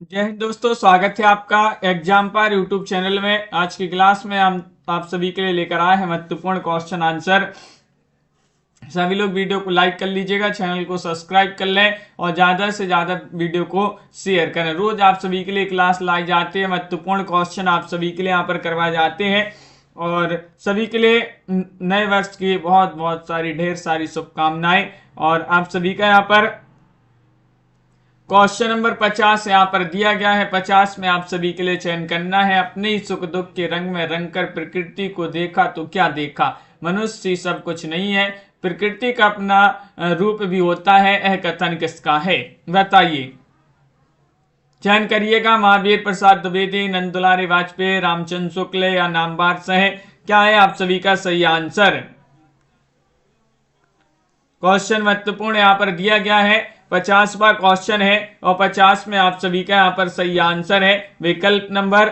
जय हिंद दोस्तों, स्वागत है आपका एग्जाम पर यूट्यूब चैनल में। आज की क्लास में हम आप सभी के लिए लेकर आए हैं महत्वपूर्ण क्वेश्चन आंसर। सभी लोग वीडियो को लाइक कर लीजिएगा, चैनल को सब्सक्राइब कर लें और ज़्यादा से ज़्यादा वीडियो को शेयर करें। रोज आप सभी के लिए क्लास लाई जाती है, महत्वपूर्ण क्वेश्चन आप सभी के लिए यहाँ पर करवाए जाते हैं और सभी के लिए नए वर्ष की बहुत बहुत सारी ढेर सारी शुभकामनाएं। और आप सभी का यहाँ पर क्वेश्चन नंबर 50 यहाँ पर दिया गया है। 50 में आप सभी के लिए चयन करना है। अपने ही सुख दुख के रंग में रंग कर प्रकृति को देखा तो क्या देखा, मनुष्य ही सब कुछ नहीं है, प्रकृति का अपना रूप भी होता है, यह कथन किसका है, बताइए। चयन करिएगा। महावीर प्रसाद द्विवेदी, नंदुलारी वाजपेयी, रामचंद्र शुक्ल या नामवार सह। क्या है आप सभी का सही आंसर? क्वेश्चन महत्वपूर्ण यहाँ पर दिया गया है। 50वां क्वेश्चन है और 50 में आप सभी का यहाँ पर सही आंसर है विकल्प नंबर,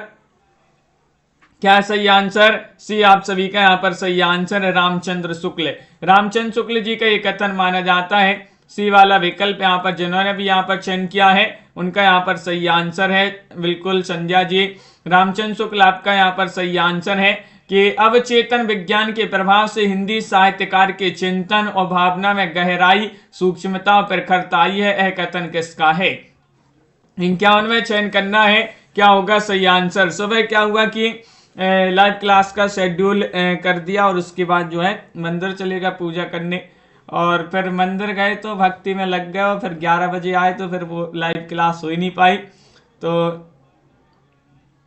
क्या सही आंसर? सी आप सभी का यहाँ पर सही आंसर है रामचंद्र शुक्ल। रामचंद्र शुक्ल जी का ये कथन माना जाता है। सी वाला विकल्प यहाँ पर जिन्होंने भी यहाँ पर चयन किया है उनका यहाँ पर सही आंसर है। बिल्कुल संध्या जी, रामचंद्र शुक्ल आपका यहाँ पर सही आंसर है कि अवचेतन विज्ञान के प्रभाव से हिंदी साहित्यकार के चिंतन और भावना में गहराई, सूक्ष्मता और प्रखरता आई है, यह कथन किसका है? 51 में चयन करना है। क्या होगा सही आंसर? सुबह क्या हुआ कि लाइव क्लास का शेड्यूल कर दिया और उसके बाद जो है मंदिर चलेगा पूजा करने, और फिर मंदिर गए तो भक्ति में लग गए और फिर 11 बजे आए तो फिर वो लाइव क्लास हो ही नहीं पाई। तो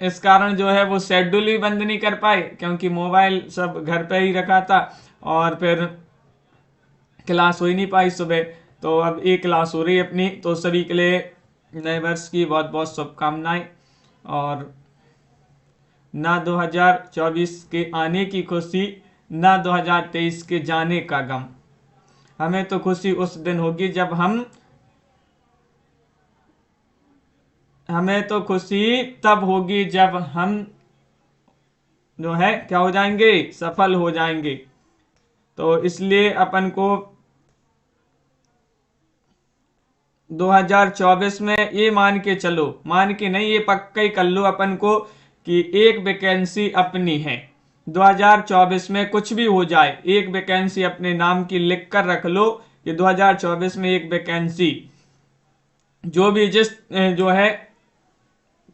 इस कारण जो है वो शेड्यूल भी बंद नहीं कर पाए क्योंकि मोबाइल सब घर पे ही रखा था और फिर क्लास हो ही नहीं पाई सुबह। तो अब एक क्लास हो रही है अपनी। तो सभी के लिए नए वर्ष की बहुत बहुत शुभकामनाएं और ना 2024 के आने की खुशी, ना 2023 के जाने का गम। हमें तो खुशी उस दिन होगी जब हमें तो खुशी तब होगी जब हम जो है क्या हो जाएंगे, सफल हो जाएंगे। तो इसलिए अपन को 2024 में ये मान के चलो, मान के नहीं, ये पक्का ही कर लो अपन को कि एक वैकेंसी अपनी है। 2024 में कुछ भी हो जाए, एक वैकेंसी अपने नाम की लिख कर रख लो कि 2024 में एक वैकेंसी, जो भी जिस जो है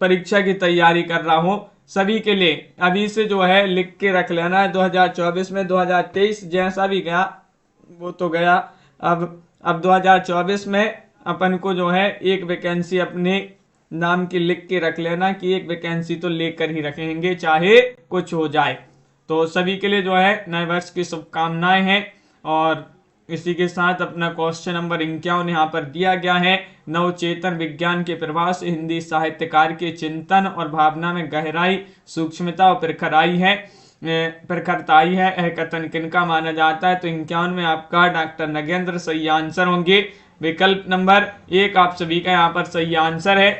परीक्षा की तैयारी कर रहा हूं सभी के लिए अभी से जो है लिख के रख लेना है। 2024 में 2023 जैसा भी गया वो तो गया। अब 2024 में अपन को जो है एक वैकेंसी अपने नाम की लिख के रख लेना कि एक वैकेंसी तो लेकर ही रखेंगे चाहे कुछ हो जाए। तो सभी के लिए जो है नए वर्ष की शुभकामनाएं हैं। और इसी के साथ अपना क्वेश्चन नंबर 51 यहाँ पर दिया गया है। नवचेतन विज्ञान के प्रभाव से हिंदी साहित्यकार के चिंतन और भावना में गहराई, सूक्ष्मता और प्रखरता आई है, यह कथन किनका माना जाता है? तो 51 में आपका डॉक्टर नगेंद्र सही आंसर होंगे। विकल्प नंबर 1 आप सभी का यहाँ पर सही आंसर है।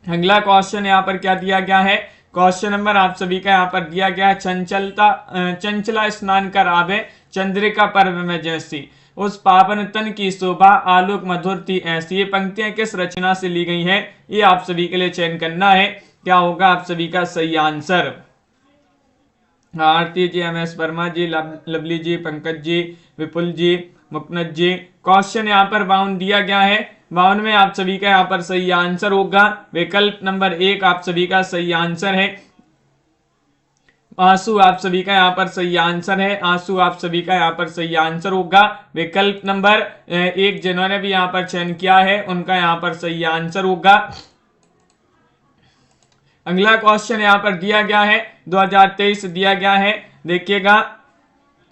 अगला क्वेश्चन यहाँ पर क्या दिया गया है? क्वेश्चन नंबर आप सभी का यहाँ पर दिया गया है। चंचला स्नान कर आवे चंद्रिका पर्व में जैसी, उस पावन तन की शोभा आलोक मधुर थी ऐसी। ये पंक्तियां किस रचना से ली गई हैं, ये आप सभी के लिए चयन करना है। क्या होगा आप सभी का सही आंसर? आरती जी, MS वर्मा जी, लवली जी, पंकज जी, विपुल जी, मुकनद जी। क्वेश्चन यहाँ पर 52 दिया गया है। 52 में आप सभी का यहाँ पर सही आंसर होगा विकल्प नंबर 1 आप सभी का सही आंसर है। आंसू आप सभी का यहाँ पर सही आंसर है। आंसू आप सभी का यहाँ पर सही आंसर होगा। विकल्प नंबर 1 जिन्होंने भी यहाँ पर चयन किया है उनका यहाँ पर सही आंसर होगा। अगला क्वेश्चन यहाँ पर दिया गया है 2023 दिया गया है। देखिएगा,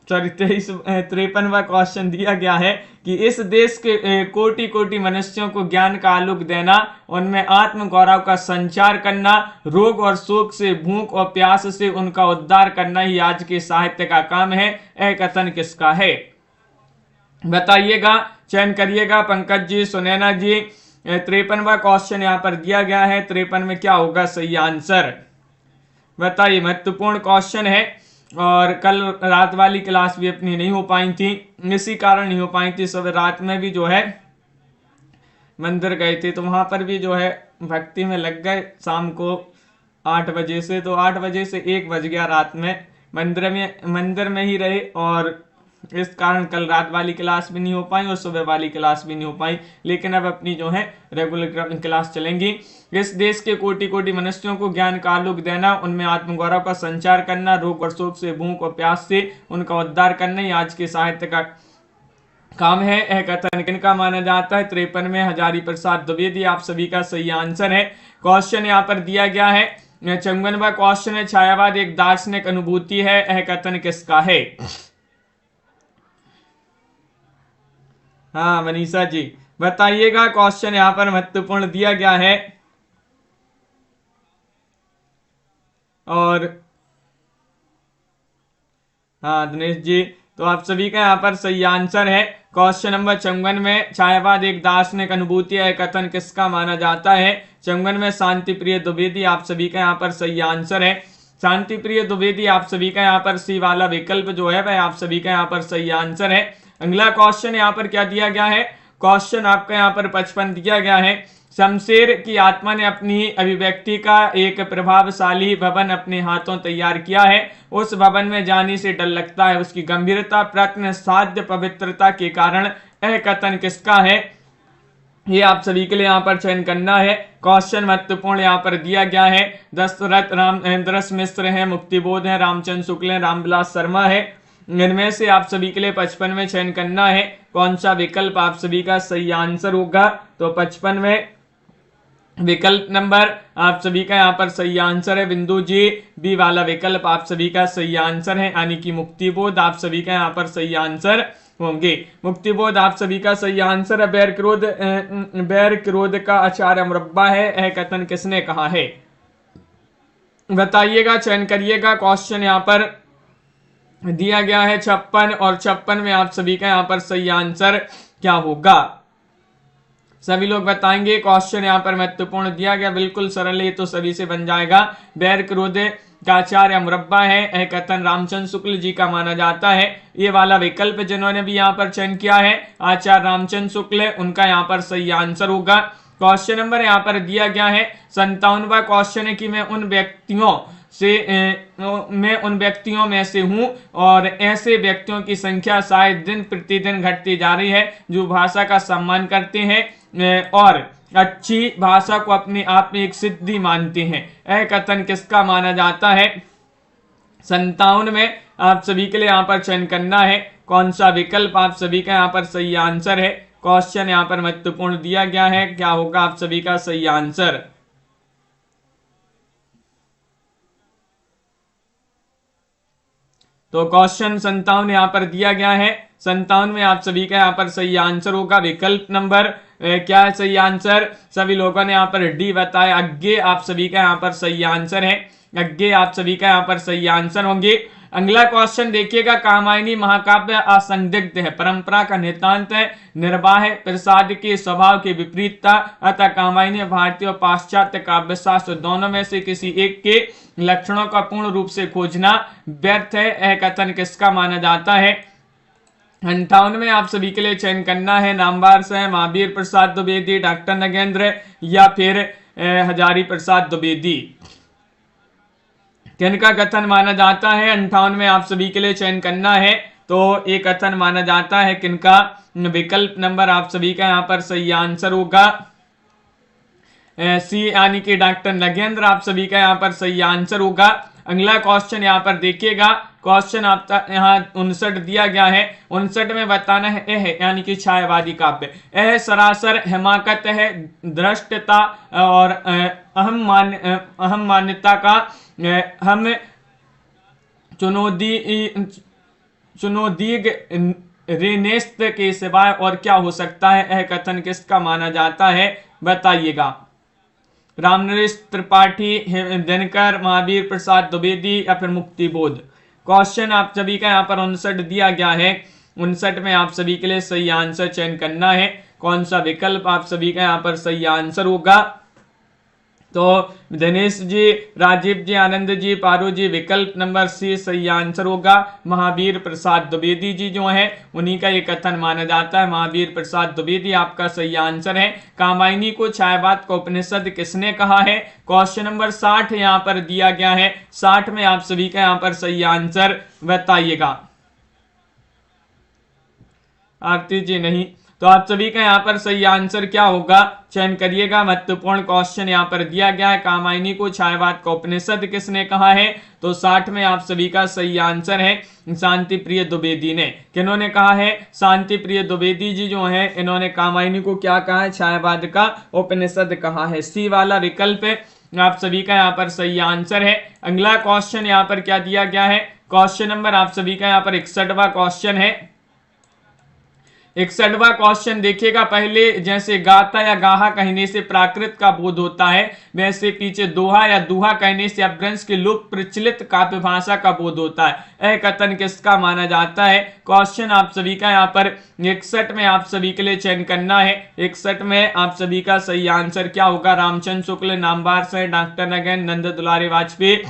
सॉरी 53वां क्वेश्चन दिया गया है कि इस देश के कोटि कोटि मनुष्यों को ज्ञान का आलोक देना, उनमें आत्म गौरव का संचार करना, रोग और शोक से, भूख और प्यास से उनका उद्धार करना ही आज के साहित्य का काम है, यह कथन किसका है? बताइएगा, चयन करिएगा। पंकज जी, सुनैना जी। 53वां क्वेश्चन यहाँ पर दिया गया है। 53 में क्या होगा सही आंसर? बताइए, महत्वपूर्ण क्वेश्चन है और कल रात वाली क्लास भी अपनी नहीं हो पाई थी, इसी कारण नहीं हो पाई थी। सब रात में भी जो है मंदिर गए थे तो वहां पर भी जो है भक्ति में लग गए शाम को 8 बजे से, तो 8 बजे से 1 बज गया रात में, मंदिर में ही रहे और इस कारण कल रात वाली क्लास भी नहीं हो पाई और सुबह वाली क्लास भी नहीं हो पाई। लेकिन अब अपनी जो है रेगुलर क्लास चलेंगी। इस देश के कोटि कोटि मनुष्यों को ज्ञान का आलोक देना, उनमें आत्मगौरव का संचार करना, रोग और शोक से, भूख और प्यास से उनका उद्धार करना ही आज के साहित्य का काम है। यह कथन किनका माना जाता है? 53 में हजारी प्रसाद द्विवेदी आप सभी का सही आंसर है। क्वेश्चन यहाँ पर दिया गया है 54वां क्वेश्चन है, छायावाद एक दार्शनिक अनुभूति है, यह कथन किसका है? हाँ मनीषा जी बताइएगा, क्वेश्चन यहाँ पर महत्वपूर्ण दिया गया है। और हाँ दिनेश जी, तो आप सभी का यहाँ पर सही आंसर है। क्वेश्चन नंबर 54 में छायावाद एक दार्शनिक अनुभूति है, कथन किसका माना जाता है? 54 में शांति प्रिय द्विवेदी आप सभी का यहाँ पर सही आंसर है। शांति प्रिय द्विवेदी आप सभी का यहाँ पर सी वाला विकल्प जो है वह आप सभी का यहाँ पर सही आंसर है। अगला क्वेश्चन यहाँ पर क्या दिया गया है? क्वेश्चन आपका यहाँ पर 55 दिया गया है, शमशेर की आत्मा ने अपनी अभिव्यक्ति का एक प्रभावशाली भवन अपने हाथों तैयार किया है, उस भवन में जाने से डर लगता है, उसकी गंभीरता, प्रत्न, साध्य, पवित्रता के कारण यह कथन किसका है? ये आप सभी के लिए यहाँ पर चयन करना है। क्वेश्चन महत्वपूर्ण यहाँ पर दिया गया है। दशरथ रामदरस मिश्र है, मुक्तिबोध है, रामचंद्र शुक्ल है, रामविलास शर्मा है। इनमें से आप सभी के लिए 55 में चयन करना है, कौन सा विकल्प आप सभी का सही आंसर होगा? तो 55 में विकल्प नंबर आप सभी का यहाँ पर सही आंसर है बिंदु जी, बी वाला विकल्प आप सभी का सही आंसर है, यानी कि मुक्तिबोध आप सभी का यहाँ पर सही आंसर होंगे। मुक्तिबोध आप सभी का सही आंसर है। बैर क्रोध का आचार्य मुरब्बा है, यह कथन किसने कहा है? बताइएगा, चयन करिएगा। क्वेश्चन यहाँ पर दिया गया है 56 और 56 में आप सभी का यहाँ पर सही आंसर क्या होगा? सभी लोग बताएंगे। क्वेश्चन यहाँ पर महत्वपूर्ण दिया गया, बिल्कुल सरल है तो सभी से बन जाएगा। बैर क्रोध का आचार्य मुरब्बा है, यह कथन रामचंद्र शुक्ल जी का माना जाता है। ये वाला विकल्प जिन्होंने भी यहाँ पर चयन किया है आचार्य रामचंद्र शुक्ल, उनका यहाँ पर सही आंसर होगा। क्वेश्चन नंबर यहाँ पर दिया गया है 57वां क्वेश्चन है कि मैं उन व्यक्तियों में से हूं और ऐसे व्यक्तियों की संख्या शायद दिन प्रतिदिन घटती जा रही है जो भाषा का सम्मान करते हैं और अच्छी भाषा को अपने आप में एक सिद्धि मानते हैं। यह कथन किसका माना जाता है? 57 में आप सभी के लिए यहाँ पर चयन करना है, कौन सा विकल्प आप सभी का यहाँ पर सही आंसर है। क्वेश्चन यहाँ पर महत्वपूर्ण दिया गया है, क्या होगा आप सभी का सही आंसर? तो क्वेश्चन 57 यहाँ पर दिया गया है। 57 में आप सभी का यहाँ पर सही आंसर होगा विकल्प नंबर क्या है सही आंसर? सभी लोगों ने यहाँ पर डी बताया, अज्ञे आप सभी का यहाँ पर सही आंसर है। अज्ञे आप सभी का यहाँ पर सही आंसर होंगे। अगला क्वेश्चन देखिएगा, कामायनी महाकाव्य असंदिग्ध है, परंपरा का नितांत है, निर्वाह है, प्रसाद के स्वभाव के विपरीतता, अतः कामायनी भारतीय और पाश्चात्य काव्य शास्त्र दोनों में से किसी एक के लक्षणों का पूर्ण रूप से खोजना व्यर्थ है। यह कथन किसका माना जाता है? 58 में आप सभी के लिए चयन करना है, नामवार से महावीर प्रसाद द्विवेदी, डॉक्टर नगेंद्र या फिर हजारी प्रसाद द्विवेदी। किनका कथन माना जाता है? 58 में आप सभी के लिए चयन करना है, तो एक कथन माना जाता है किनका? विकल्प नंबर आप सभी का यहाँ पर सही आंसर होगा सी, यानी कि डॉक्टर नगेंद्र आप सभी का यहाँ पर सही आंसर होगा। अगला क्वेश्चन यहाँ पर देखिएगा, क्वेश्चन आपका यहाँ 59 दिया गया है। 59 में बताना है यानी कि छायावादी काव्य, यह सरासर हिमाकत है, दृष्टता और अहम मान्यता का हम चुनोदीग रेनेस्त के सिवाय और क्या हो सकता है? यह कथन किसका माना जाता है? बताइएगा। रामनरेश त्रिपाठी, दिनकर, महावीर प्रसाद द्विवेदी या फिर मुक्तिबोध। क्वेश्चन आप सभी का यहाँ पर 59 दिया गया है। 59 में आप सभी के लिए सही आंसर चयन करना है, कौन सा विकल्प आप सभी का यहाँ पर सही आंसर होगा? तो दिनेश जी, राजीव जी, आनंद जी, पारू जी, विकल्प नंबर सी सही आंसर होगा। महावीर प्रसाद द्विवेदी जी जो है उन्हीं का ये कथन माना जाता है। महावीर प्रसाद द्विवेदी आपका सही आंसर है। कामायनी को छायावाद का उपनिषद किसने कहा है? क्वेश्चन नंबर 60 यहाँ पर दिया गया है। 60 में आप सभी का यहाँ पर सही आंसर बताइएगा। आरती जी नहीं, तो आप सभी का यहाँ पर सही आंसर क्या होगा चयन करिएगा। महत्वपूर्ण क्वेश्चन यहाँ पर दिया गया है, कामायनी को छायावाद का उपनिषद किसने कहा है? तो 60 में आप सभी का सही आंसर है शांति प्रिय द्विवेदी ने। किन्होंने कहा है? शांति प्रिय द्विवेदी जी जो है इन्होंने कामायनी को क्या कहा है? छायावाद का उपनिषद कहा है। सी वाला विकल्प है आप सभी का यहाँ पर सही आंसर है। अगला क्वेश्चन यहाँ पर क्या दिया गया है? क्वेश्चन नंबर आप सभी का यहाँ पर 61वां क्वेश्चन है। 61वां क्वेश्चन देखिएगा। पहले जैसे गाता या गाहा कहने से प्राकृत का बोध होता है, वैसे पीछे दोहा या दुहा कहने से अपभ्रंश की लुप्त प्रचलित काव्य भाषा का बोध होता है। यह कथन किसका माना जाता है? क्वेश्चन आप सभी का यहाँ पर 61 में आप सभी के लिए चयन करना है। 61 में आप सभी का सही आंसर क्या होगा? रामचंद्र शुक्ल, नामवार से डॉक्टर नगेन, नंद दुलारी वाजपेयी।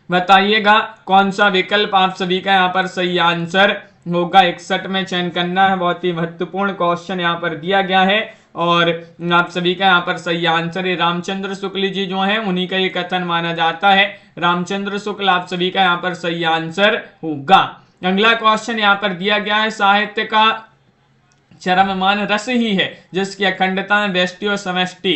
बताइएगा कौन सा विकल्प आप सभी का यहाँ पर सही आंसर होगा। 61 में चयन करना है। बहुत ही महत्वपूर्ण क्वेश्चन यहाँ पर दिया गया है और आप सभी का यहाँ पर सही आंसर है। रामचंद्र शुक्ल जी जो है उन्हीं का ये कथन माना जाता है। रामचंद्र शुक्ल आप सभी का यहाँ पर सही आंसर होगा। अगला क्वेश्चन यहाँ पर दिया गया है, साहित्य का चरममान रस ही है जिसकी अखंडता में व्यष्टि और समष्टि,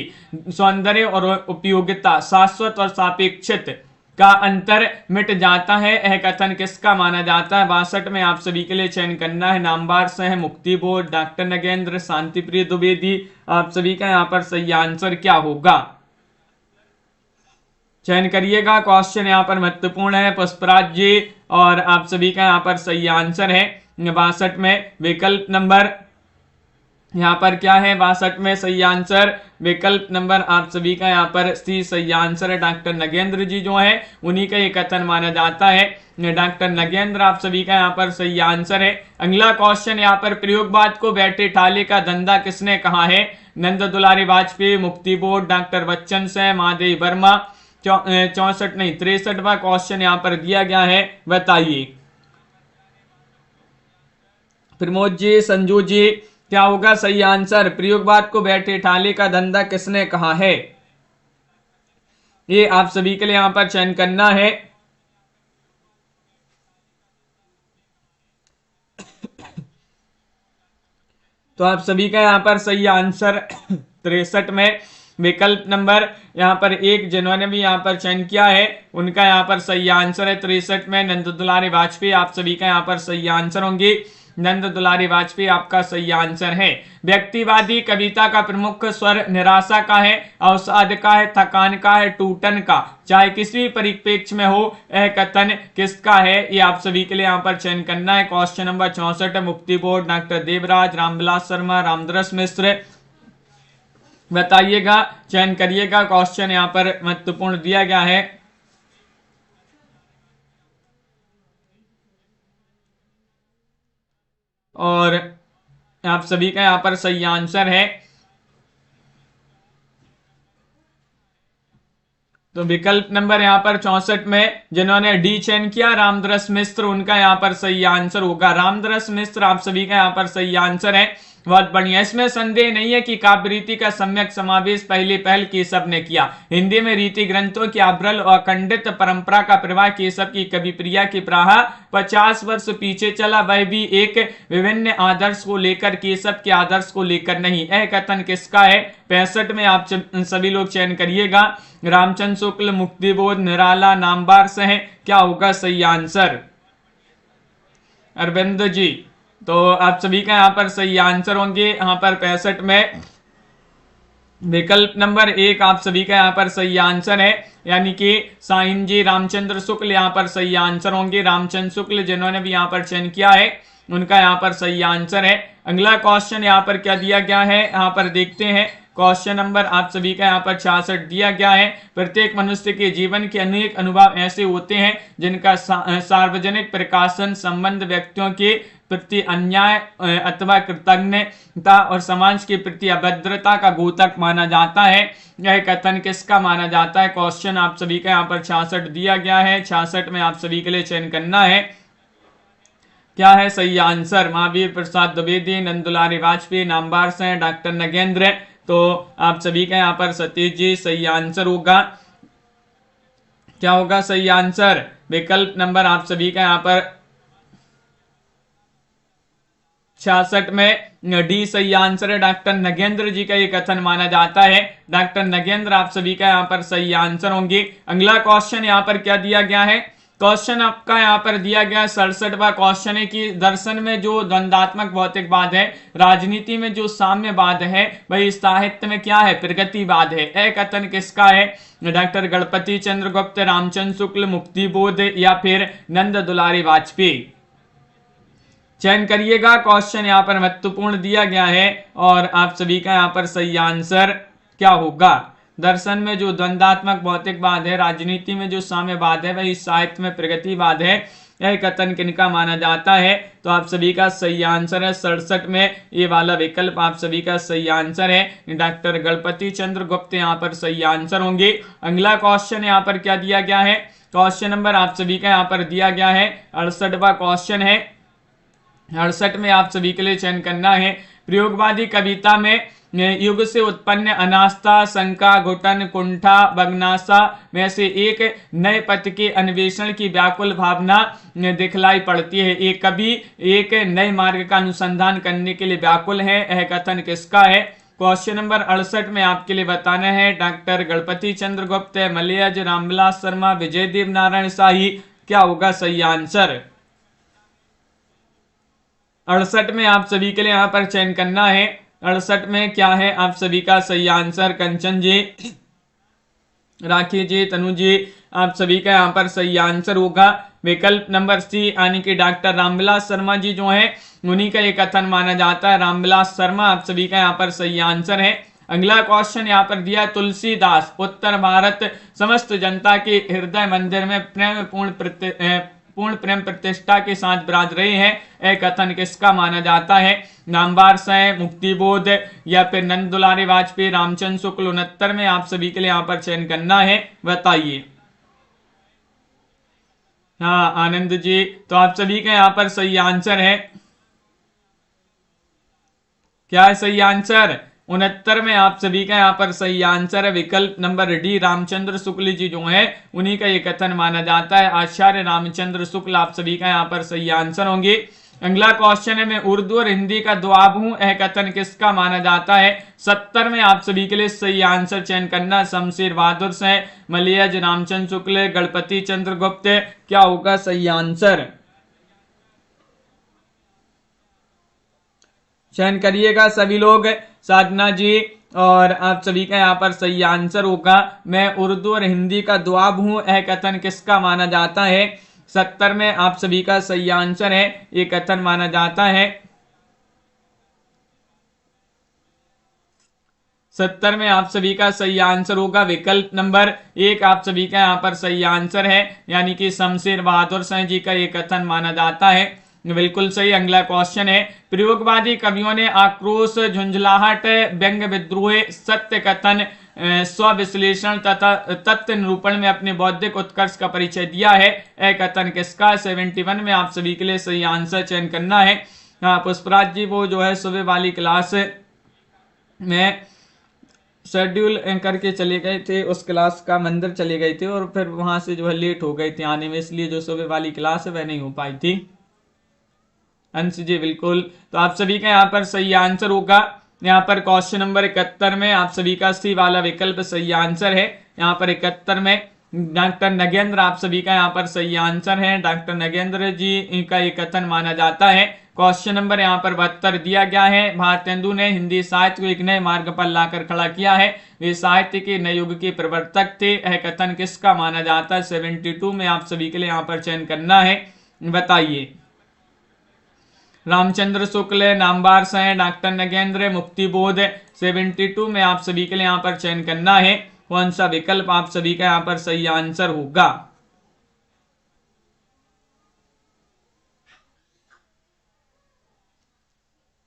सौंदर्य और उपयोगिता, शाश्वत और सापेक्षित का अंतर मिट जाता है। यह कथन किसका माना जाता है? 62 में आप सभी के लिए चयन करना है। नामवार से है मुक्ति बोध, डॉक्टर नगेंद्र, शांति प्रिय द्विवेदी। आप सभी का यहाँ पर सही आंसर क्या होगा? चयन करिएगा। क्वेश्चन यहाँ पर महत्वपूर्ण है। पुष्पराज जी और आप सभी का यहाँ पर सही आंसर है 62 में विकल्प नंबर यहाँ पर क्या है? 62 में सही आंसर विकल्प नंबर आप सभी का यहाँ पर सी सही आंसर है। डॉक्टर नगेंद्र जी जो है उन्हीं का ये कथन माना जाता है। डॉक्टर नगेंद्र आप सभी का यहाँ पर सही आंसर है। अगला क्वेश्चन यहाँ पर, प्रयोगवाद को बैठे ठाले का धंधा किसने कहा है? नंद दुलारी वाजपेयी, मुक्ति बोध, डॉक्टर बच्चन से, महादेव वर्मा। 63वां क्वेश्चन यहाँ पर दिया गया है। बताइए प्रमोद जी, संजू जी, क्या होगा सही आंसर? प्रयोगवाद को बैठे ठाले का धंधा किसने कहा है? ये आप सभी के लिए यहां पर चयन करना है। तो आप सभी का यहां पर सही आंसर 63 में विकल्प नंबर यहां पर 1 जिन्होंने भी यहां पर चयन किया है उनका यहां पर सही आंसर है 63 में नंद दुलारी वाजपेयी। आप सभी का यहां पर सही आंसर होंगे नंद दुलारी वाजपेयी आपका सही आंसर है। व्यक्तिवादी कविता का प्रमुख स्वर निराशा का है, अवसाद का है, थकान का है, टूटन का, चाहे किसी भी परिप्रेक्ष्य में हो। यह कथन किसका है? ये आप सभी के लिए यहाँ पर चयन करना है। क्वेश्चन नंबर 64 मुक्ति बोध, डॉक्टर देवराज, रामविलास शर्मा, रामदरस मिश्र। बताइएगा, चयन करिएगा। क्वेश्चन यहाँ पर महत्वपूर्ण दिया गया है। और आप सभी का यहाँ पर सही आंसर है। तो विकल्प नंबर यहाँ पर 64 में जिन्होंने डी चयन किया रामदरस मिश्र, उनका यहाँ पर सही आंसर होगा रामदरस मिश्र। आप सभी का यहाँ पर सही आंसर है। बहुत बढ़िया। इसमें संदेह नहीं है कि काव्य रीति का सम्यक समावेश पहले पहल केशव ने किया। हिंदी में रीति ग्रंथों की अविरल और अखंडित परंपरा का प्रवाह केशव की कवि प्रिया की प्राह 50 वर्ष पीछे चला, वह भी एक विभिन्न आदर्श को लेकर, केशव के आदर्श को लेकर नहीं। यह कथन किसका है? 65 में आप सभी लोग चयन करिएगा। रामचंद्र शुक्ल, मुक्तिबोध, निराला, नामवार से है। क्या होगा सही आंसर? अरविंद जी, तो आप सभी का यहाँ पर सही आंसर होंगे यहाँ पर 65 में विकल्प नंबर 1 आप सभी का यहाँ पर सही आंसर है, यानी कि साइन जी रामचंद्र शुक्ल यहाँ पर सही आंसर होंगे। रामचंद्र शुक्ल जिन्होंने भी यहाँ पर चयन किया है उनका यहाँ पर सही आंसर है। अगला क्वेश्चन यहाँ पर क्या दिया गया है, यहाँ पर देखते हैं। क्वेश्चन नंबर आप सभी का यहाँ पर 66 दिया गया है। प्रत्येक मनुष्य के जीवन के अनेक अनुभव ऐसे होते हैं जिनका सार्वजनिक प्रकाशन संबंध व्यक्तियों के प्रति अन्याय अथवा कृतज्ञता और समाज के प्रति अभद्रता का घोतक माना जाता है। यह कथन किसका माना जाता है? क्वेश्चन आप सभी का यहाँ पर 66 दिया गया है। 66 में आप सभी के लिए चयन करना है। क्या है सही आंसर? महावीर प्रसाद द्विवेदी, नंदुलारी वाजपेयी, नामवर सिंह, डॉक्टर नगेंद्र। तो आप सभी का यहाँ पर सतीश जी सही आंसर होगा। क्या होगा सही आंसर? विकल्प नंबर आप सभी का यहाँ पर 66 में डी सही आंसर है। डॉक्टर नगेंद्र जी का ये कथन माना जाता है। डॉक्टर नगेंद्र आप सभी का यहाँ पर सही आंसर होंगे। अगला क्वेश्चन यहाँ पर क्या दिया गया है? क्वेश्चन आपका यहाँ पर दिया गया 67वां क्वेश्चन है कि दर्शन में जो द्वंद्वात्मक भौतिकवाद है, राजनीति में जो साम्यवाद है, वही साहित्य में क्या है? प्रगतिवाद है। यह कथन किसका है? डॉक्टर गणपति चंद्र गुप्त, रामचंद्र शुक्ल, मुक्तिबोध या फिर नंद दुलारी वाजपेयी? चयन करिएगा। क्वेश्चन यहाँ पर महत्वपूर्ण दिया गया है और आप सभी का यहाँ पर सही आंसर क्या होगा? दर्शन में जो द्वंद्वात्मक भौतिकवाद है, राजनीति में जो साम्यवाद है, वही साहित्य में प्रगतिवाद है। यह कथन किनका माना जाता है? तो आप सभी का सही आंसर है 67 में ये वाला विकल्प आप सभी का सही आंसर है। डॉक्टर गणपति चंद्र गुप्त यहाँ पर सही आंसर होंगे। अगला क्वेश्चन यहाँ पर क्या दिया गया है? क्वेश्चन नंबर आप सभी का यहाँ पर दिया गया है 68वां क्वेश्चन है। 68 में आप सभी के लिए चयन करना है। प्रयोगवादी कविता में युग से उत्पन्न अनास्था, शंका, घुटन, कुंठा, बगनासा में से एक नए पथ के अन्वेषण की व्याकुल भावना दिखलाई पड़ती है। एक कवि एक नए मार्ग का अनुसंधान करने के लिए व्याकुल है। यह कथन किसका है? क्वेश्चन नंबर 68 में आपके लिए बताना है। डॉक्टर गणपति चंद्र गुप्त, मलयज, रामविलास शर्मा, विजय देव नारायण शाही? क्या होगा सही आंसर? 68 में आप सभी के लिए यहाँ पर चयन करना है। 68 में क्या है आप सभी का सही आंसर? कंचन जी, राखी जी, तनु जी, आप सभी का यहाँ पर सही आंसर होगा विकल्प नंबर सी, यानी कि डॉक्टर रामविलास शर्मा जी जो है उन्हीं का ये कथन माना जाता है। रामविलास शर्मा आप सभी का यहाँ पर सही आंसर है। अगला क्वेश्चन यहाँ पर दिया, तुलसीदास उत्तर भारत समस्त जनता के हृदय मंदिर में पूर्ण प्रेम प्रतिष्ठा के साथ विराज रहे हैं। एक कथन किसका माना जाता है? नामवर सिंह, मुक्तिबोध या फिर नंद दुलारी वाजपेयी, रामचंद्र शुक्ल? 69 में आप सभी के लिए यहाँ पर चयन करना है। बताइए। हाँ आनंद जी, तो आप सभी का यहाँ पर सही आंसर है। क्या है सही आंसर? 69 में आप सभी का यहाँ पर सही आंसर है विकल्प नंबर डी, रामचंद्र शुक्ल जी जो है उन्हीं का ये कथन माना जाता है। आचार्य रामचंद्र शुक्ल आप सभी का यहाँ पर सही आंसर होंगे। अगला क्वेश्चन है, मैं उर्दू और हिंदी का द्वाब हूं, यह कथन किसका माना जाता है? 70 में आप सभी के लिए सही आंसर चयन करना। शमशेर बहादुर सिंह, मलयज, रामचंद्र शुक्ल, गणपति चंद्र गुप्त? क्या होगा सही आंसर? चयन करिएगा सभी लोग। साधना जी और आप सभी का यहाँ पर सही आंसर होगा, मैं उर्दू और हिंदी का द्वाब हूं, यह कथन किसका माना जाता है? 70 में आप सभी का सही आंसर है, ये कथन माना जाता है। 70 में आप सभी का सही आंसर होगा विकल्प नंबर 1 आप सभी का यहाँ पर सही आंसर है, यानी कि शमशेर बहादुर सिंह जी का ये कथन माना जाता है। बिल्कुल सही। अगला क्वेश्चन है, प्रयोगवादी कवियों ने आक्रोश, झुंझलाहट, व्यंग, विद्रोह, सत्य कथन, स्व विश्लेषण तथा तथ्य निरूपण में अपने बौद्धिक उत्कर्ष का परिचय दिया है। यह कथन किसका? 71 में आप सभी के लिए सही आंसर चयन करना है। हाँ पुष्पराज जी, वो जो है सुबह वाली क्लास में शेड्यूल करके चले गए थे, उस क्लास का मंदिर चले गए थे और फिर वहां से जो है लेट हो गए थे आने में, इसलिए जो सुबह वाली क्लास है वह नहीं हो पाई थी। अंश जी बिल्कुल, तो आप सभी का यहाँ पर सही आंसर होगा। यहाँ पर क्वेश्चन नंबर 71 में आप सभी का सी वाला विकल्प सही आंसर है। यहाँ पर 71 में डॉक्टर नगेंद्र आप सभी का यहाँ पर सही आंसर है। डॉक्टर नगेंद्र जी का ये कथन माना जाता है। क्वेश्चन नंबर यहाँ पर 72 दिया गया है, भारतेंदु ने हिंदी साहित्य को एक नए मार्ग पर लाकर खड़ा किया है, वे साहित्य के नए युग के प्रवर्तक थे, यह कथन किसका माना जाता है? 72 में आप सभी के लिए यहाँ पर चयन करना है। बताइए। रामचंद्र शुक्ल, नामवार है डॉक्टर नगेंद्र, मुक्तिबोध। 72 में आप सभी के लिए यहाँ पर चयन करना है कौन सा विकल्प आप सभी का यहाँ पर सही आंसर होगा।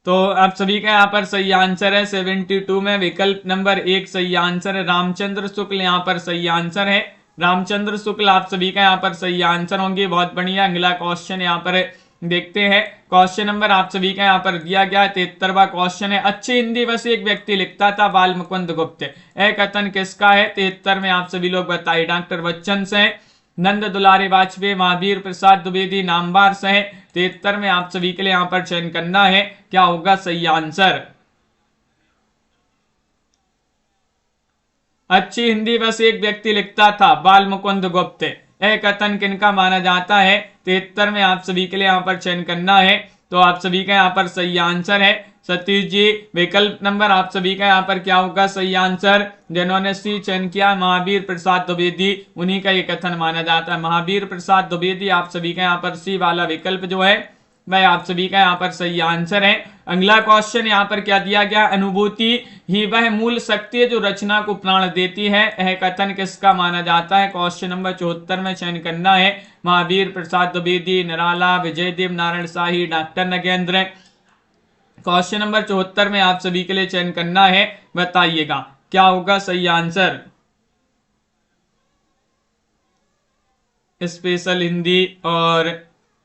तो आप सभी का यहाँ पर सही आंसर है 72 में विकल्प नंबर 1 सही आंसर है। रामचंद्र शुक्ल यहाँ पर सही आंसर है। रामचंद्र शुक्ल आप सभी का यहाँ पर सही आंसर होंगे। बहुत बढ़िया। अगला क्वेश्चन यहाँ पर देखते हैं। क्वेश्चन नंबर आप सभी का यहाँ पर दिया गया 73वां क्वेश्चन है। अच्छी हिंदी बस एक व्यक्ति लिखता था, बाल मुकुंद गुप्त। कथन किसका है? 73 में आप सभी लोग बताइए। डॉक्टर बच्चन से, नंद दुलारे वाजपेयी, महावीर प्रसाद द्विवेदी, नामवार से। 73 में आप सभी के लिए यहाँ पर चयन करना है क्या होगा सही आंसर। अच्छी हिंदी बस एक व्यक्ति लिखता था, बाल मुकुंद गुप्त। कथन किनका माना जाता है? 73 में आप सभी के लिए यहाँ पर चयन करना है। तो आप सभी का यहाँ पर सही आंसर है सतीश जी। विकल्प नंबर आप सभी का यहाँ पर क्या होगा सही आंसर? जिन्होंने सी चयन किया महावीर प्रसाद द्विवेदी, उन्हीं का ये कथन माना जाता है। महावीर प्रसाद द्विवेदी आप सभी का यहाँ पर सी वाला विकल्प जो है वह आप सभी का यहाँ पर सही आंसर है। अगला क्वेश्चन यहाँ पर क्या दिया गया? अनुभूति ही वह मूल शक्ति है जो रचना को प्राण देती है। यह कथन किसका माना जाता है? क्वेश्चन नंबर 74 में चयन करना है। महावीर प्रसाद द्विवेदी, निराला, विजयदेव नारायण शाही, डॉक्टर नगेंद्र। क्वेश्चन नंबर 74 में आप सभी के लिए चयन करना है, बताइएगा क्या होगा सही आंसर। स्पेशल हिंदी और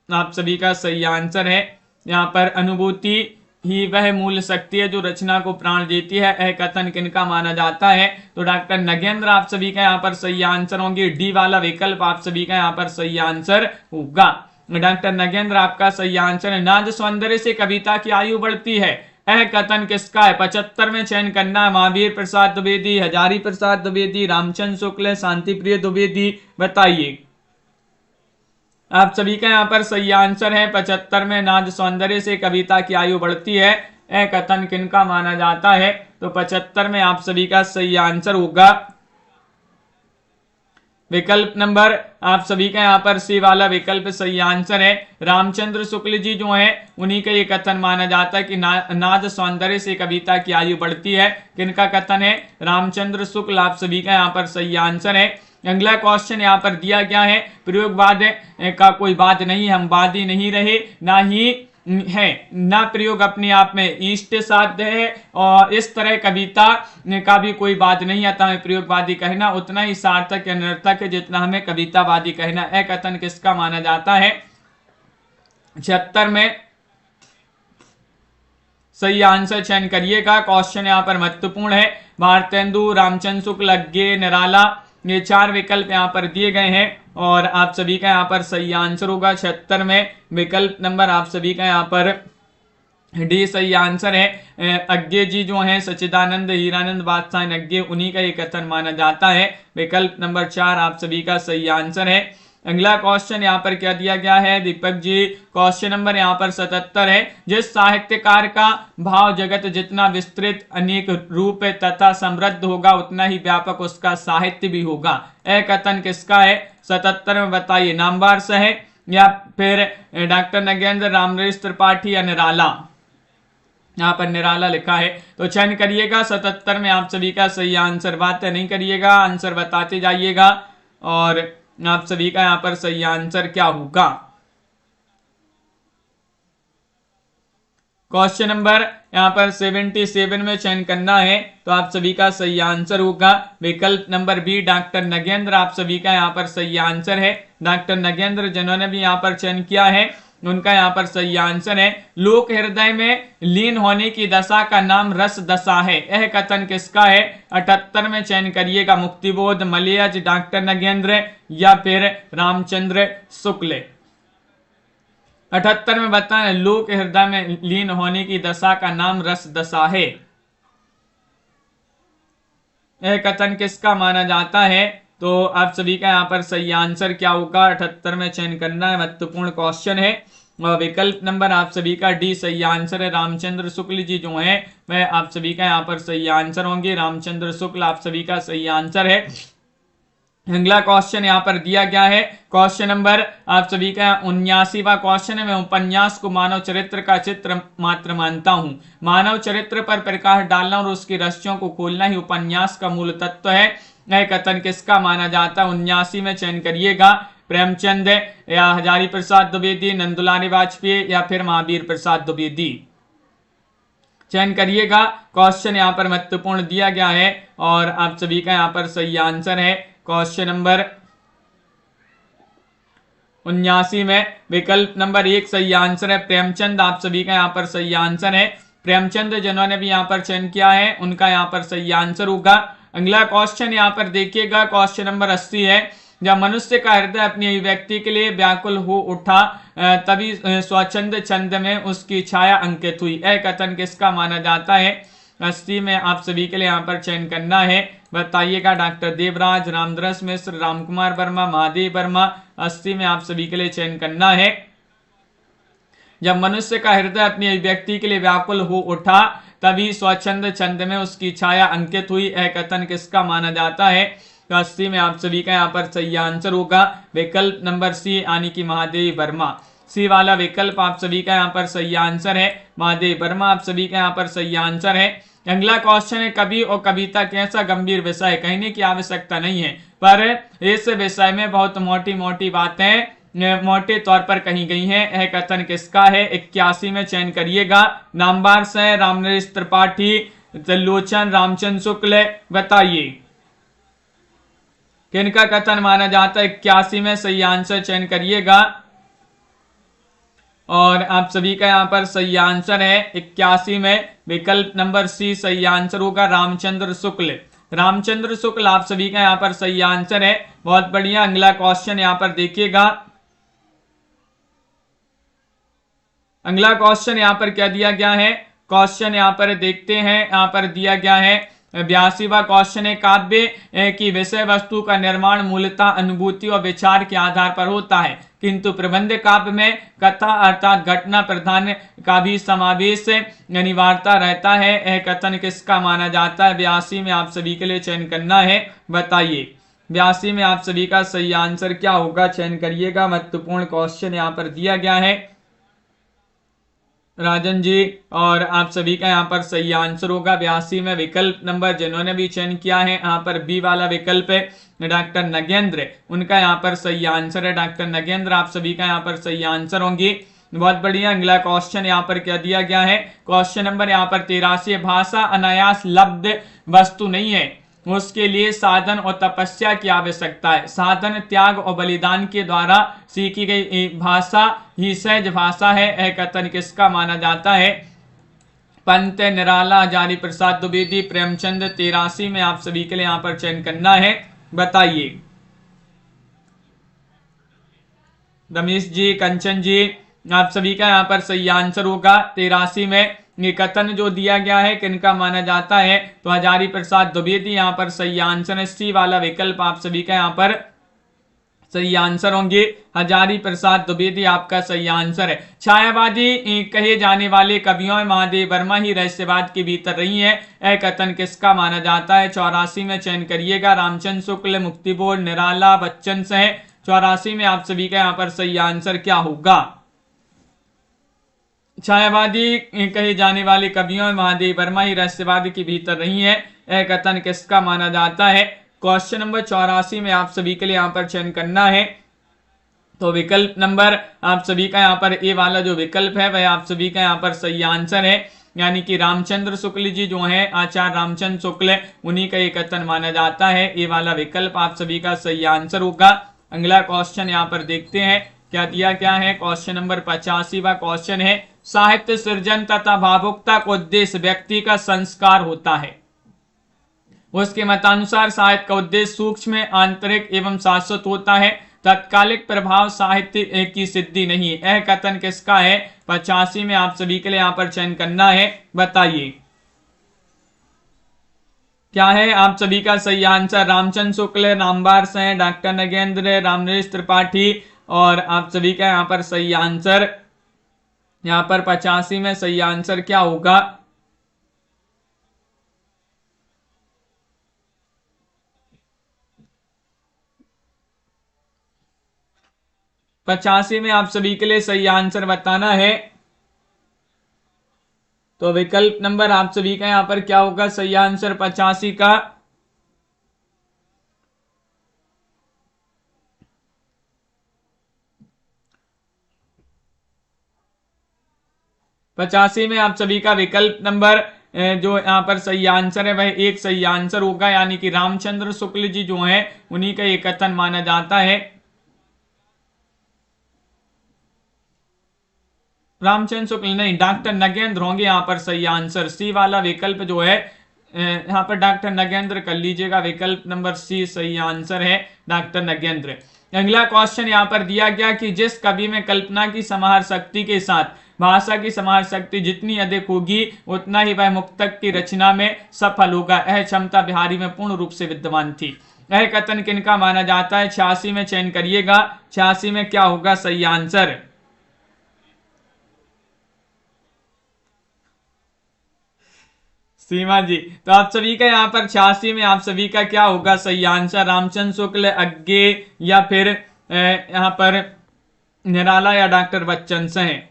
आप सभी का सही आंसर है यहाँ पर अनुभूति ही वह मूल शक्ति है जो रचना को प्राण देती है। यह कथन किनका माना जाता है? तो डॉक्टर नगेंद्र आप सभी का यहाँ पर सही आंसर होंगे। डी वाला विकल्प आप सभी का यहाँ पर सही आंसर होगा। डॉक्टर नगेंद्र आपका सही आंसर है। नाद सौंदर्य से कविता की आयु बढ़ती है, यह कथन किसका है? 75 में चयन करना है। महावीर प्रसाद द्विवेदी, हजारी प्रसाद द्विवेदी, रामचंद्र शुक्ल, शांति प्रिय द्विवेदी। बताइए आप सभी का यहाँ पर सही आंसर है 75 में नाद सौंदर्य से कविता की आयु बढ़ती है। यह कथन किनका माना जाता है? तो 75 में आप सभी का सही आंसर होगा विकल्प नंबर आप सभी का यहाँ पर सी वाला विकल्प सही आंसर है। रामचंद्र शुक्ल जी जो है उन्हीं का ये कथन माना जाता है कि नाद सौंदर्य से कविता की आयु बढ़ती है। किनका कथन है? रामचंद्र शुक्ल आप सभी का यहाँ पर सही आंसर है। अगला क्वेश्चन यहाँ पर दिया गया है। प्रयोगवाद का कोई वाद नहीं, हम वादी नहीं रहे, ना ही है ना प्रयोग अपने आप में इष्ट साध्य है, और इस तरह कविता का भी कोई वाद नहीं आता। हमें प्रयोगवादी कहना उतना ही सार्थक या निरर्थक है जितना हमें कवितावादी कहना। यह कथन किसका माना जाता है? 76 में सही आंसर चयन करिएगा। क्वेश्चन यहाँ पर महत्वपूर्ण है। भारतेंदु, रामचंद्र शुक्ल, अज्ञे, निराला, ये 4 विकल्प यहाँ पर दिए गए हैं और आप सभी का यहाँ पर सही आंसर होगा 76 में विकल्प नंबर आप सभी का यहाँ पर डी सही आंसर है। अज्ञे जी जो हैं सच्चिदानंद, हीरानंद, बादशाह अज्ञे, उन्हीं का ये कथन माना जाता है। विकल्प नंबर 4 आप सभी का सही आंसर है। अगला क्वेश्चन यहाँ पर क्या दिया गया है दीपक जी? क्वेश्चन नंबर यहाँ पर 77 है। जिस साहित्यकार का भाव जगत जितना विस्तृत, अनेक रूप तथा समृद्ध होगा उतना ही व्यापक उसका साहित्य भी होगा। यह कथन किसका है? 77 में बताइए। नामवार से है या फिर डॉक्टर नगेंद्र, रामनरेश त्रिपाठी या निराला? यहाँ पर निराला लिखा है तो चयन करिएगा। 77 में आप सभी का सही आंसर। बातें नहीं करिएगा, आंसर बताते जाइएगा और आप सभी का यहाँ पर सही आंसर क्या होगा। क्वेश्चन नंबर यहाँ पर 77 में चयन करना है तो आप सभी का सही आंसर होगा विकल्प नंबर बी डॉक्टर नगेंद्र। आप सभी का यहाँ पर सही आंसर है। डॉक्टर नगेंद्र जिन्होंने भी यहाँ पर चयन किया है उनका यहाँ पर सही आंसर है। लोक हृदय में लीन होने की दशा का नाम रस दशा है। यह कथन किसका है? 78 में चयन करिएगा। मुक्तिबोध, मलयज, डॉक्टर नगेंद्र या फिर रामचंद्र शुक्ल? 78 में बताएं। लोक हृदय में लीन होने की दशा का नाम रस दशा है। यह कथन किसका माना जाता है? तो आप सभी का यहाँ पर सही आंसर क्या होगा? 78 में चयन करना है। महत्वपूर्ण क्वेश्चन है और विकल्प नंबर आप सभी का डी सही आंसर है। रामचंद्र शुक्ल जी जो है वह आप सभी का यहाँ पर सही आंसर होंगे। रामचंद्र शुक्ल आप सभी का सही आंसर है। अगला क्वेश्चन यहाँ पर दिया गया है, क्वेश्चन नंबर आप सभी का 79वां क्वेश्चन है। मैं उपन्यास को मानव चरित्र का चित्र मात्र मानता हूँ। मानव चरित्र पर प्रकाश डालना और उसकी रस्सियों को खोलना ही उपन्यास का मूल तत्व है। यह कथन किसका माना जाता है? 79 में चयन करिएगा। प्रेमचंद या हजारी प्रसाद द्विवेदी, नंदुलाल वाजपेयी या फिर महावीर प्रसाद द्विवेदी, चयन करिएगा। क्वेश्चन यहाँ पर महत्वपूर्ण दिया गया है और आप सभी का यहाँ पर सही आंसर है क्वेश्चन नंबर 79 में विकल्प नंबर 1 सही आंसर है। प्रेमचंद आप सभी का यहाँ पर सही आंसर है। प्रेमचंद जिन्होंने भी यहाँ पर चयन किया है उनका यहाँ पर सही आंसर होगा। अगला क्वेश्चन यहाँ पर देखिएगा, क्वेश्चन नंबर 80 है। जब मनुष्य का हृदय अपनी अभिव्यक्ति के लिए व्याकुल हो उठा तभी स्वच्छंद छंद में उसकी छाया अंकित हुई। यह कथन किसका माना जाता है? 80 में आप सभी के लिए यहाँ पर चयन करना है, बताइएगा। डॉक्टर देवराज, रामदरस मिश्र, रामकुमार वर्मा, महादेव वर्मा। 80 में आप सभी के लिए चयन करना है। जब मनुष्य का हृदय अपनी अभिव्यक्ति के लिए व्याकुल हो उठा तभी स्वच्छंद छंद में उसकी छाया अंकित हुई। यह कथन किसका माना जाता है? 80 में आप सभी का यहाँ पर सही आंसर होगा विकल्प नंबर सी, यानी कि महादेव वर्मा। सी वाला विकल्प आप सभी का यहाँ पर सही आंसर है। महादेव वर्मा आप सभी का यहाँ पर सही आंसर है। अगला क्वेश्चन है, कवि और कविता कैसा गंभीर विषय है? कहने की आवश्यकता नहीं है, पर इस विषय में बहुत मोटी मोटी बातें मोटे तौर पर कही गई हैं। यह कथन किसका है? 81 में चयन करिएगा। नामवार से रामनरेश त्रिपाठी, त्रिलोचन, रामचंद्र शुक्ल, बताइए किनका कथन माना जाता है? 81 में सही आंसर चयन करिएगा और आप सभी का यहाँ पर सही आंसर है 81 में विकल्प नंबर सी सही आंसर होगा, रामचंद्र शुक्ल। रामचंद्र शुक्ल आप सभी का यहाँ पर सही आंसर है। बहुत बढ़िया। अगला क्वेश्चन यहाँ पर देखिएगा। अगला क्वेश्चन यहाँ पर क्या दिया गया है? क्वेश्चन यहाँ पर देखते हैं। यहाँ पर दिया गया है 82वां क्वेश्चन है, काव्य की विषय वस्तु का निर्माण मूलतः अनुभूति और विचार के आधार पर होता है, किंतु प्रबंध काव्य में कथा अर्थात घटना प्रधान का भी समावेश अनिवार्यता रहता है। यह कथन किसका माना जाता है? 82 में आप सभी के लिए चयन करना है, बताइए। 82 में आप सभी का सही आंसर क्या होगा? चयन करिएगा। महत्वपूर्ण क्वेश्चन यहाँ पर दिया गया है राजन जी, और आप सभी का यहाँ पर सही आंसर होगा 82 में विकल्प नंबर, जिन्होंने भी चयन किया है यहाँ पर बी वाला विकल्प है, डॉक्टर नगेंद्र, उनका यहाँ पर सही आंसर है। डॉक्टर नगेंद्र आप सभी का यहाँ पर सही आंसर होंगी। बहुत बढ़िया। अगला क्वेश्चन यहाँ पर क्या दिया गया है? क्वेश्चन नंबर यहाँ पर 83, भाषा अनायास लब्ध वस्तु नहीं है, उसके लिए साधन और तपस्या की आवश्यकता है। साधन त्याग और बलिदान के द्वारा सीखी गई भाषा ही सहज भाषा है। यह कथन किसका माना जाता है? पंत, निराला, हजारी प्रसाद द्विवेदी, प्रेमचंद। 83 में आप सभी के लिए यहाँ पर चयन करना है, बताइए। रमेश जी, कंचन जी, आप सभी का यहाँ पर सही आंसर होगा 83 में। ये कथन जो दिया गया है किनका माना जाता है? तो हजारी प्रसाद द्विवेदी यहाँ पर सही आंसर है। सी वाला विकल्प आप सभी का यहाँ पर सही आंसर होंगे। हजारी प्रसाद द्विवेदी आपका सही आंसर है। छायावादी कहे जाने वाले कवियों में महादेव वर्मा ही रहस्यवाद के भीतर रही है। यह कथन किसका माना जाता है? 84 में चयन करिएगा। रामचंद्र शुक्ल, मुक्तिबोध, निराला, बच्चन से। 84 में आप सभी का यहाँ पर सही आंसर क्या होगा? छायावादी कहे जाने वाले कवियों में महादेव वर्मा ही रहस्यवाद के भीतर रही है। यह कथन किसका माना जाता है? क्वेश्चन नंबर 84 में आप सभी के लिए यहाँ पर चयन करना है। तो विकल्प नंबर आप सभी का यहाँ पर ए वाला जो विकल्प है वह आप सभी का यहाँ पर सही आंसर है, यानी कि रामचंद्र शुक्ल जी जो है आचार्य रामचंद्र शुक्ल, उन्हीं का ये कथन माना जाता है। ए वाला विकल्प आप सभी का सही आंसर होगा। अगला क्वेश्चन यहाँ पर देखते हैं क्या दिया गया है। क्वेश्चन नंबर 85वां क्वेश्चन है, साहित्य सृजन तथा भावुकता का उद्देश्य व्यक्ति का संस्कार होता है। उसके मतानुसार साहित्य का उद्देश्य सूक्ष्म, आंतरिक एवं शाश्वत होता है। तत्कालिक प्रभाव साहित्य की सिद्धि नहीं है। यह कथन किसका है? 85 में आप सभी के लिए यहाँ पर चयन करना है, बताइए क्या है आप सभी का सही आंसर? रामचंद्र शुक्ल, नामवार से, डॉक्टर नगेंद्र, रामनरेश त्रिपाठी, और आप सभी का यहाँ पर सही आंसर यहाँ पर 85 में सही आंसर क्या होगा? 85 में आप सभी के लिए सही आंसर बताना है। तो विकल्प नंबर आप सभी का यहां पर क्या होगा सही आंसर 85 का। 85 में आप सभी का विकल्प नंबर जो यहाँ पर सही आंसर है वह एक सही आंसर होगा, यानी कि रामचंद्र शुक्ल जी जो है उन्हीं का ये कथन माना जाता है। रामचंद्र शुक्ल नहीं, डॉक्टर नगेंद्र होंगे यहाँ पर सही आंसर। सी वाला विकल्प जो है यहाँ पर डॉक्टर नगेंद्र कर लीजिएगा, विकल्प नंबर सी सही आंसर है, डॉक्टर नगेंद्र। अगला क्वेश्चन यहाँ पर दिया गया कि जिस कवि में कल्पना की समाहार शक्ति के साथ भाषा की समाहार शक्ति जितनी अधिक होगी उतना ही वह मुक्तक की रचना में सफल होगा, यह क्षमता बिहारी में पूर्ण रूप से विद्यमान थी। यह कथन किनका माना जाता है? 86 में चयन करिएगा, 86 में क्या होगा सही आंसर। सीमा जी, तो आप सभी का यहाँ पर 86 में आप सभी का क्या होगा सही आंसर? रामचंद्र शुक्ल, अज्ञे या फिर यहाँ पर निराला या डॉक्टर बच्चन से हैं।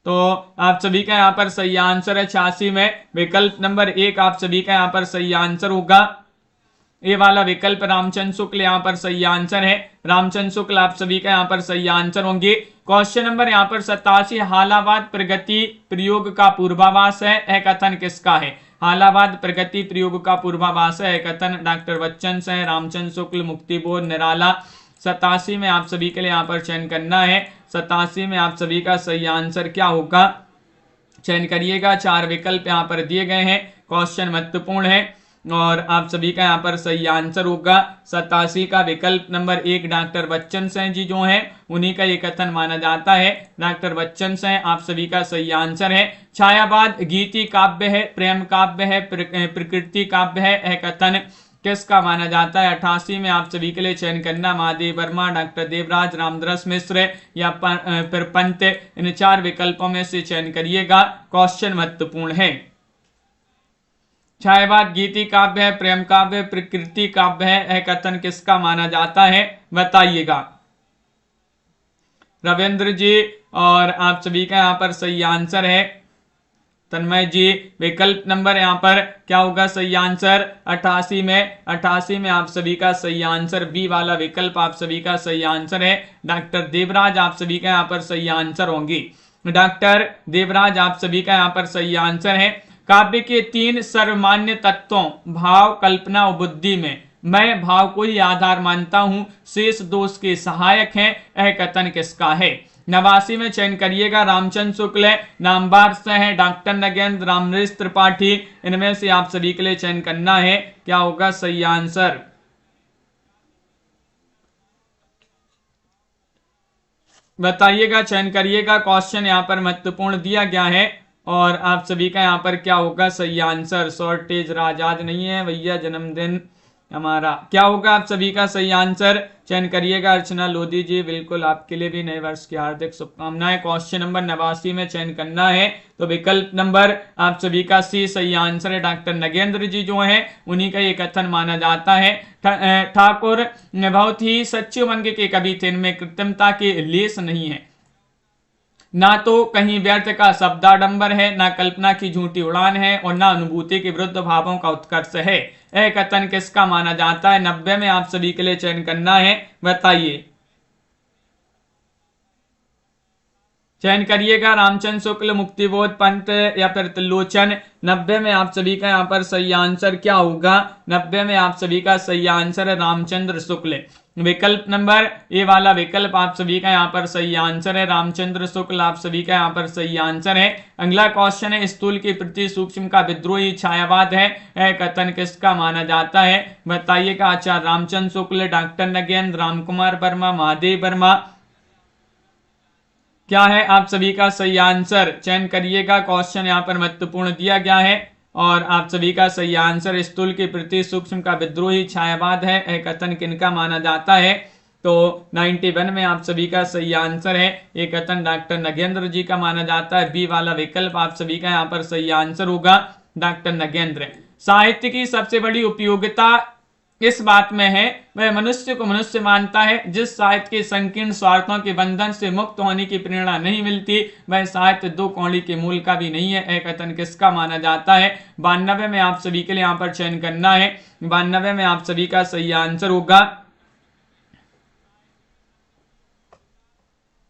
तो आप सभी का यहाँ पर सही आंसर है 86 में विकल्प नंबर एक आप सभी का यहाँ पर सही आंसर होगा। ये वाला विकल्प रामचंद्र शुक्ल यहाँ पर सही आंसर है, रामचंद्र शुक्ल आप सभी का यहाँ पर सही आंसर होंगे। क्वेश्चन नंबर यहाँ पर 87 हालावाद प्रगति प्रयोग का पूर्वाभास है, यह कथन किसका है? हालावाद प्रगति प्रयोग का पूर्वाभास है, कथन डॉक्टर बच्चन से, रामचंद्र शुक्ल, मुक्तिबोध, निराला। 87 में आप सभी के लिए यहाँ पर चयन करना है, 87 में आप सभी का सही आंसर क्या होगा चयन करिएगा। 4 विकल्प यहाँ पर दिए गए हैं, क्वेश्चन महत्वपूर्ण है और आप सभी का यहाँ पर सही आंसर होगा 87 का विकल्प नंबर 1 डॉक्टर बच्चन सिंह जी जो हैं उन्हीं का ये कथन माना जाता है, डॉक्टर बच्चन सिंह आप सभी का सही आंसर है। छायावाद गीति काव्य है, प्रेम काव्य है, प्रकृति काव्य है, यह कथन किसका माना जाता है? 88 में आप सभी के लिए चयन करना, महादेव वर्मा, डॉक्टर देवराज, रामदरस मिश्र या फिर पंत, इन 4 विकल्पों में से चयन करिएगा, क्वेश्चन महत्वपूर्ण है। छायावाद गीति काव्य है, प्रेम काव्य, प्रकृति काव्य है, यह कथन किसका माना जाता है बताइएगा। रविंद्र जी और आप सभी का यहाँ पर सही आंसर है तन्मय जी, विकल्प नंबर यहाँ पर क्या होगा सही आंसर 88 में। 88 में आप सभी का सही आंसर बी वाला विकल्प आप सभी का सही आंसर है, डॉक्टर देवराज आप सभी का यहाँ पर सही आंसर होंगी, डॉक्टर देवराज आप सभी का यहाँ पर सही आंसर है। काव्य के 3 सर्वमान्य तत्वों भाव, कल्पना और बुद्धि में मैं भाव को ही आधार मानता हूं, शेष दोष के सहायक हैं, यह कथन किसका है? 89 में चयन करिएगा, रामचंद्र शुक्ल, नामबार से है, डॉक्टर नगेंद्र, रामनरेश त्रिपाठी, इनमें से आप सभी के लिए चयन करना है, क्या होगा सही आंसर। बताइएगा, चयन करिएगा, क्वेश्चन यहाँ पर महत्वपूर्ण दिया गया है और आप सभी का यहाँ पर क्या होगा सही आंसर। शॉर्टेज राज आज नहीं है भैया, जन्मदिन हमारा, क्या होगा आप सभी का सही आंसर चयन करिएगा। अर्चना लोधी जी, बिल्कुल आपके लिए भी नए वर्ष की हार्दिक शुभकामनाएं। क्वेश्चन नंबर 89 में चयन करना है, तो विकल्प नंबर आप सभी का सी सही आंसर है, डॉक्टर नगेंद्र जी जो है उन्हीं का ये कथन माना जाता है। ठाकुर बहुत ही सच्चे मन के कवि थे, इनमें कृत्रिमता के लेस नहीं है, ना तो कहीं व्यर्थ का शब्दाडंबर है, ना कल्पना की झूठी उड़ान है और ना अनुभूति के विरुद्ध भावों का उत्कर्ष है, यह कथन किसका माना जाता है? 90 में आप सभी के लिए चयन करना है, बताइए, चयन करिएगा। रामचंद्र शुक्ल, मुक्तिबोध, पंत या फिर त्रिलोचन। 90 में आप सभी का यहाँ पर सही आंसर क्या होगा? 90 में आप सभी का सही आंसर है रामचंद्र शुक्ल, विकल्प नंबर ए वाला विकल्प आप सभी का यहाँ पर सही आंसर है, रामचंद्र शुक्ल आप सभी का यहाँ पर सही आंसर है। अगला क्वेश्चन है, स्थूल की प्रति सूक्ष्म का विद्रोही छायावाद है, यह कथन किसका माना जाता है बताइएगा। आचार्य रामचंद्र शुक्ल, डॉक्टर नगेंद्र, रामकुमार वर्मा, महादेव वर्मा, क्या है आप सभी का सही आंसर चयन करिएगा। क्वेश्चन यहाँ पर महत्वपूर्ण दिया गया है और आप सभी का सही आंसर स्थूल के प्रति सूक्ष्म का विद्रोही छायावाद है, यह कथन किनका माना जाता है? तो 91 में आप सभी का सही आंसर है, ये कथन डॉक्टर नगेंद्र जी का माना जाता है, बी वाला विकल्प आप सभी का यहाँ पर सही आंसर होगा, डॉक्टर नगेंद्र। साहित्य की सबसे बड़ी उपयोगिता इस बात में है, वह मनुष्य को मनुष्य मानता है। जिस साहित्य के संकीर्ण स्वार्थों के बंधन से मुक्त होने की प्रेरणा नहीं मिलती, वह साहित्य दो कौड़ी के मूल का भी नहीं है। यह कथन किसका माना जाता है? 92 में आप सभी के लिए यहाँ पर चयन करना है। 92 में आप सभी का सही आंसर होगा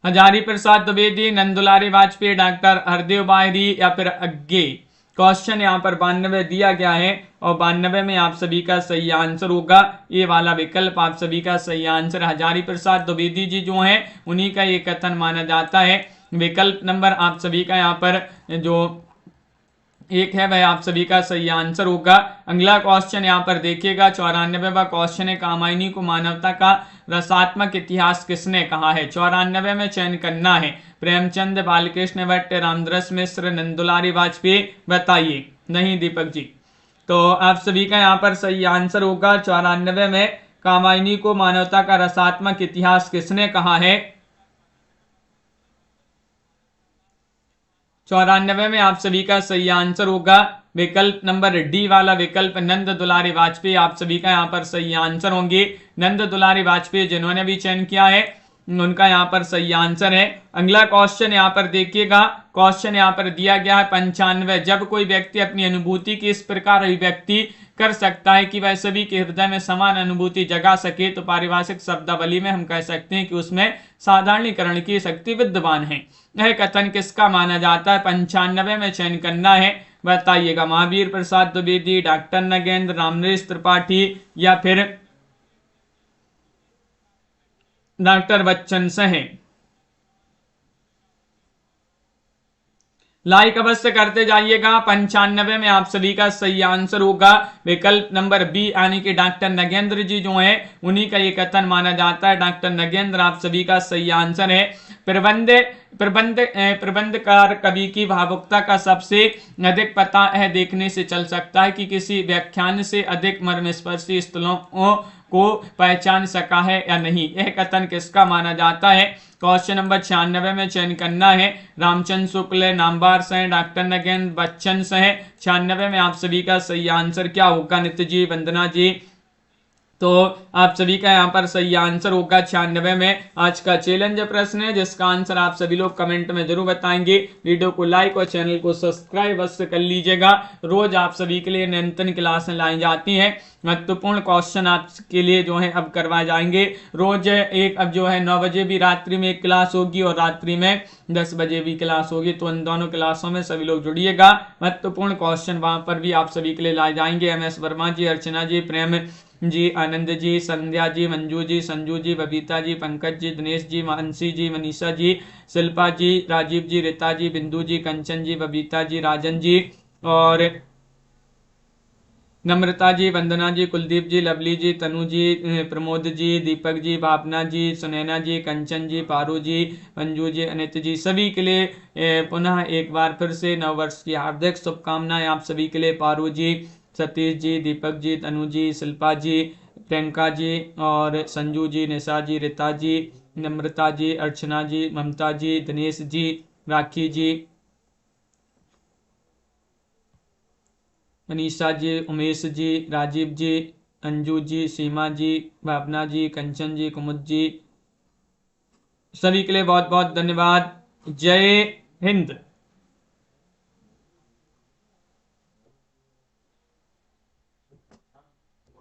हजारी प्रसाद द्विवेदी, नंदुलारी वाजपेयी, डॉक्टर हरदेव बाहरी या फिर अज्ञे। क्वेश्चन यहाँ पर 92 दिया गया है और 92 में आप सभी का सही आंसर होगा ये वाला विकल्प। आप सभी का सही आंसर हजारी प्रसाद द्विवेदी जी जो है उन्हीं का ये कथन माना जाता है। विकल्प नंबर आप सभी का यहाँ पर जो एक है वह आप सभी का सही आंसर होगा। अगला क्वेश्चन यहाँ पर देखिएगा 94वां क्वेश्चन है, कामायनी को मानवता का रसात्मक इतिहास किसने कहा है? 94 में चयन करना है। प्रेमचंद, बालकृष्ण भट्ट, रामदरस मिश्र, नंदुलारी वाजपेयी। बताइए। नहीं दीपक जी। तो आप सभी का यहाँ पर सही आंसर होगा 94 में कामायनी को मानवता का रसात्मक इतिहास किसने कहा है? 94 में आप सभी का सही आंसर होगा विकल्प नंबर डी वाला विकल्प, नंद दुलारी वाजपेयी। आप सभी का यहाँ पर सही आंसर होंगे नंद दुलारी वाजपेयी जिन्होंने भी चयन किया है उनका यहाँ पर सही आंसर है। अगला क्वेश्चन यहाँ पर देखिएगा, क्वेश्चन यहाँ पर दिया गया है 95। जब कोई व्यक्ति अपनी अनुभूति की इस प्रकार अभिव्यक्ति कर सकता है कि वह सभी के हृदय में समान अनुभूति जगा सके तो पारिभाषिक शब्दावली में हम कह सकते हैं कि उसमें साधारणीकरण की शक्ति विद्यमान है। यह कथन किसका माना जाता है? 95 में चयन करना है। बताइएगा। महावीर प्रसाद द्विवेदी, डॉक्टर नगेंद्र, रामनरेश त्रिपाठी या फिर डॉक्टर बच्चन सहे। लाइक अवश्य करते जाइएगा। 95 में आप सभी का सही आंसर होगा विकल्प नंबर बी यानी कि डॉक्टर नगेंद्र जी जो है उन्हीं का ये कथन माना जाता है। डॉक्टर नगेंद्र आप सभी का सही आंसर है। प्रबंधकार कवि की भावुकता का सबसे अधिक पता है देखने से चल सकता है कि किसी व्याख्यान से अधिक मर्मस्पर्शी स्थलों को पहचान सका है या नहीं। यह कथन किसका माना जाता है? क्वेश्चन नंबर 96 में चयन करना है। रामचंद्र शुक्ल, नामबार सह, डॉक्टर नगेंद्र, बच्चन सह। 96 में आप सभी का सही आंसर क्या होगा? नित्य जी, वंदना जी। तो आप सभी का यहाँ पर सही आंसर होगा 96 में। आज का चैलेंज प्रश्न है जिसका आंसर आप सभी लोग कमेंट में जरूर बताएंगे। वीडियो को लाइक और चैनल को सब्सक्राइब अवश्य कर लीजिएगा। रोज आप सभी के लिए निरंतर क्लासें लाई जाती हैं। महत्वपूर्ण क्वेश्चन आपके लिए जो है अब करवाए जाएंगे। रोज एक अब जो है 9 बजे भी रात्रि में एक क्लास होगी और रात्रि में 10 बजे भी क्लास होगी। तो इन दोनों क्लासों में सभी लोग जुड़िएगा। महत्वपूर्ण क्वेश्चन वहां पर भी आप सभी के लिए लाए जाएंगे। MS वर्मा जी, अर्चना जी, प्रेम जी, आनंद जी, संध्या जी, मंजू जी, संजू जी, बबीता जी, पंकज जी, दिनेश जी, मानसी जी, मनीषा जी, शिल्पा जी, राजीव जी, रीता जी, बिंदु जी, कंचन जी, बबीता जी, राजन जी और नम्रता जी, वंदना जी, कुलदीप जी, लवली जी, तनु जी, प्रमोद जी, दीपक जी, भावना जी, सुनैना जी, कंचन जी, पारू जी, मंजू जी, अनित जी, सभी के लिए पुनः एक बार फिर से नववर्ष की हार्दिक शुभकामनाएं आप सभी के लिए। पारू जी, सतीश जी, दीपक जी, तनु जी, शिल्पा जी, प्रियंका जी और संजू जी, निशा जी, रीता जी, नम्रता जी, अर्चना जी, ममता जी, दिनेश जी, राखी जी, मनीषा जी, उमेश जी, राजीव जी, अंजू जी, सीमा जी, भावना जी, कंचन जी, कुमुद जी, सभी के लिए बहुत बहुत धन्यवाद। जय हिंद।